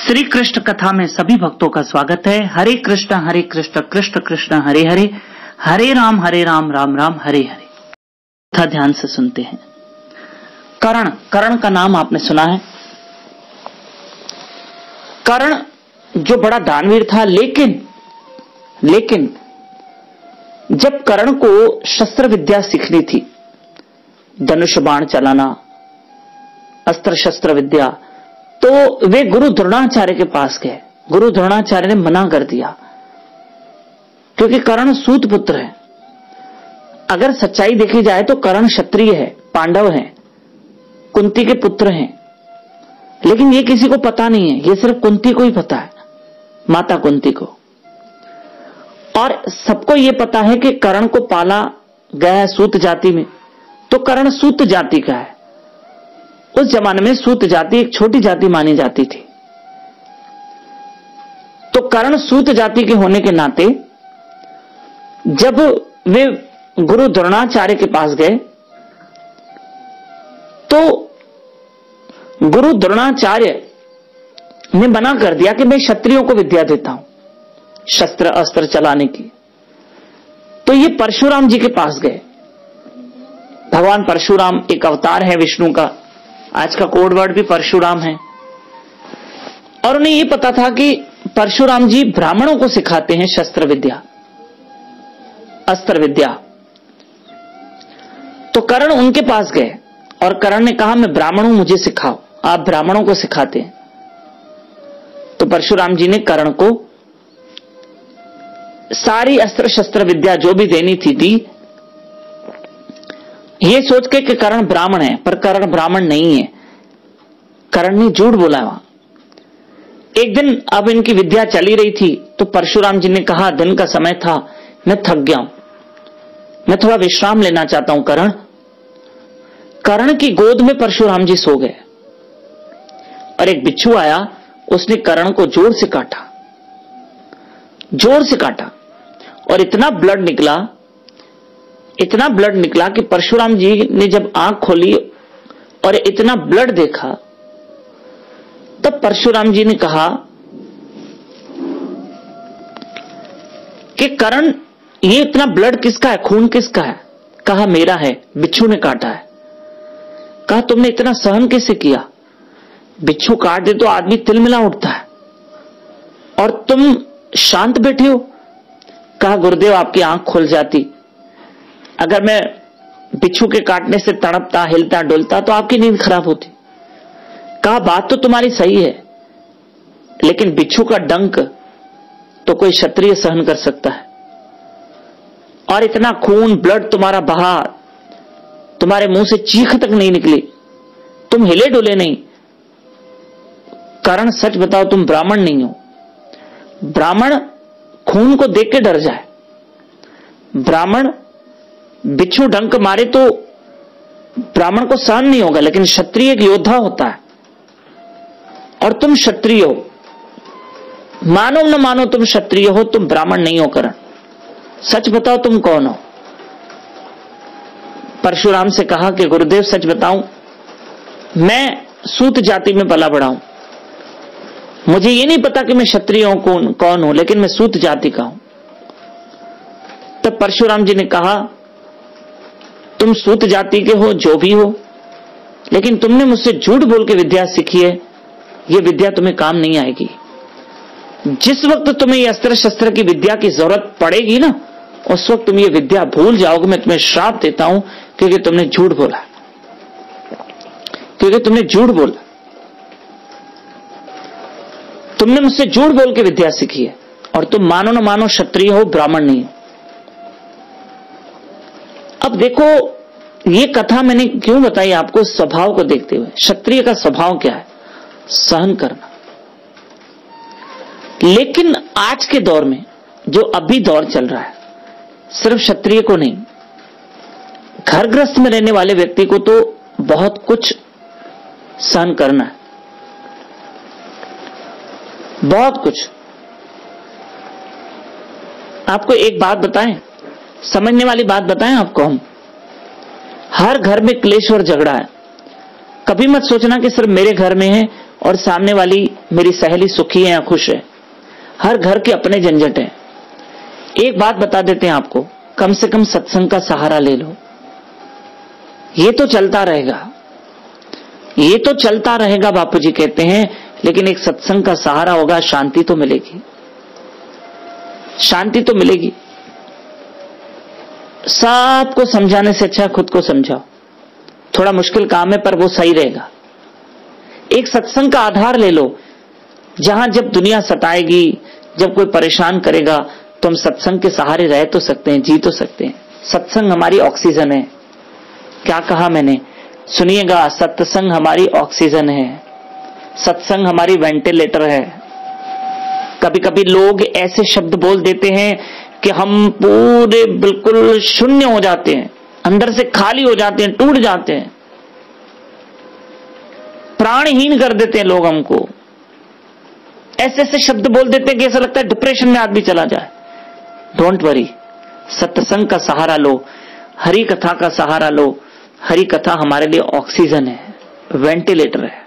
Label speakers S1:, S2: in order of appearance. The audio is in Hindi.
S1: श्री कृष्ण कथा में सभी भक्तों का स्वागत है। हरे कृष्ण कृष्ण कृष्ण हरे हरे, हरे राम राम राम हरे हरे। कथा ध्यान से सुनते हैं। कर्ण का नाम आपने सुना है। कर्ण जो बड़ा दानवीर था, लेकिन जब कर्ण को शस्त्र विद्या सीखनी थी, धनुष बाण चलाना, अस्त्र शस्त्र विद्या, तो वे गुरु द्रोणाचार्य के पास गए। गुरु द्रोणाचार्य ने मना कर दिया, क्योंकि कर्ण सूत पुत्र है। अगर सच्चाई देखी जाए तो कर्ण क्षत्रिय है, पांडव हैं, कुंती के पुत्र हैं, लेकिन ये किसी को पता नहीं है। ये सिर्फ कुंती को ही पता है, माता कुंती को। और सबको ये पता है कि कर्ण को पाला गया है सूत जाति में, तो कर्ण सूत जाति का है। उस जमाने में सूत जाति एक छोटी जाति मानी जाती थी। तो कर्ण सूत जाति के होने के नाते जब वे गुरु द्रोणाचार्य के पास गए, तो गुरु द्रोणाचार्य ने मना कर दिया कि मैं क्षत्रियों को विद्या देता हूं, शस्त्र अस्त्र चलाने की। तो ये परशुराम जी के पास गए। भगवान परशुराम एक अवतार है विष्णु का, आज का कोड वर्ड भी परशुराम है। और उन्हें यह पता था कि परशुराम जी ब्राह्मणों को सिखाते हैं शस्त्र विद्या, अस्त्र विद्या। तो कर्ण उनके पास गए और कर्ण ने कहा, मैं ब्राह्मण हूं, मुझे सिखाओ। आप ब्राह्मणों को सिखाते हैं। तो परशुराम जी ने कर्ण को सारी अस्त्र शस्त्र विद्या जो भी देनी थी दी, ये सोच के कि कर्ण ब्राह्मण है, पर कर्ण ब्राह्मण नहीं है। कर्ण ने झूठ बोला वहां। एक दिन अब इनकी विद्या चली रही थी, तो परशुराम जी ने कहा, दिन का समय था, मैं थक गया हूं, मैं थोड़ा विश्राम लेना चाहता हूं। कर्ण की गोद में परशुराम जी सो गए और एक बिच्छू आया, उसने कर्ण को जोर से काटा और इतना ब्लड निकला कि परशुराम जी ने जब आंख खोली और इतना ब्लड देखा, तब परशुराम जी ने कहा कि कर्ण, ये इतना ब्लड किसका है, खून किसका है? कहा, मेरा है, बिच्छू ने काटा है। कहा, तुमने इतना सहन कैसे किया? बिच्छू काट दे तो आदमी तिलमिला उठता है और तुम शांत बैठे हो। कहा, गुरुदेव आपकी आंख खुल जाती, अगर मैं बिच्छू के काटने से तड़पता, हिलता डुलता तो आपकी नींद खराब होती। कहा, बात तो तुम्हारी सही है, लेकिन बिच्छू का डंक तो कोई क्षत्रिय सहन कर सकता है, और इतना खून ब्लड तुम्हारा बहा, तुम्हारे मुंह से चीख तक नहीं निकली, तुम हिले डुले नहीं। कर्ण, सच बताओ, तुम ब्राह्मण नहीं हो। ब्राह्मण खून को देख के डर जाए, ब्राह्मण बिच्छू डंक मारे तो ब्राह्मण को सहन नहीं होगा, लेकिन क्षत्रिय एक योद्धा होता है। और तुम क्षत्रिय हो, मानो न मानो तुम क्षत्रिय हो, तुम ब्राह्मण नहीं हो। कर्ण, सच बताओ, तुम कौन हो? परशुराम से कहा कि गुरुदेव सच बताऊं, मैं सूत जाति में पला बड़ा हूं, मुझे ये नहीं पता कि मैं क्षत्रिय कौन हूं, लेकिन मैं सूत जाति का हूं। तब परशुराम जी ने कहा, तुम सूत जाति के हो, जो भी हो, लेकिन तुमने मुझसे झूठ बोल के विद्या सीखी है, यह विद्या तुम्हें काम नहीं आएगी। जिस वक्त तुम्हें ये अस्त्र शस्त्र की विद्या की जरूरत पड़ेगी ना, उस वक्त तुम ये विद्या भूल जाओगे। मैं तुम्हें श्राप देता हूं, क्योंकि तुमने झूठ बोला, तुमने मुझसे झूठ बोल के विद्या सीखी है, और तुम मानो न मानो क्षत्रिय हो, ब्राह्मण नहीं हो। अब देखो, ये कथा मैंने क्यों बताई आपको, स्वभाव को देखते हुए। क्षत्रिय का स्वभाव क्या है? सहन करना। लेकिन आज के दौर में, जो अभी दौर चल रहा है, सिर्फ क्षत्रिय को नहीं, घर गृहस्थ में रहने वाले व्यक्ति को तो बहुत कुछ सहन करना है, बहुत कुछ। आपको एक बात बताएं, समझने वाली बात बताएं आपको हम, हर घर में क्लेश और झगड़ा है। कभी मत सोचना कि सिर्फ मेरे घर में है और सामने वाली मेरी सहेली सुखी है या खुश है। हर घर के अपने झंझट हैं। एक बात बता देते हैं आपको, कम से कम सत्संग का सहारा ले लो। ये तो चलता रहेगा, ये तो चलता रहेगा बापूजी कहते हैं, लेकिन एक सत्संग का सहारा होगा, शांति तो मिलेगी, शांति तो मिलेगी। सबको समझाने से अच्छा खुद को समझाओ। थोड़ा मुश्किल काम है पर वो सही रहेगा। एक सत्संग का आधार ले लो, जहां जब दुनिया सताएगी, जब कोई परेशान करेगा, तो हम सत्संग के सहारे रह तो सकते हैं, जी तो सकते हैं। सत्संग हमारी ऑक्सीजन है। क्या कहा मैंने? सुनिएगा, सत्संग हमारी ऑक्सीजन है, सत्संग हमारी वेंटिलेटर है। कभी कभी लोग ऐसे शब्द बोल देते हैं कि हम पूरे बिल्कुल शून्य हो जाते हैं, अंदर से खाली हो जाते हैं, टूट जाते हैं, प्राणहीन कर देते हैं लोग हमको। ऐसे ऐसे शब्द बोल देते हैं कि ऐसा लगता है डिप्रेशन में आदमी चला जाए। डोंट वरी, सत्संग का सहारा लो, हरि कथा का सहारा लो। हरि कथा हमारे लिए ऑक्सीजन है, वेंटिलेटर है।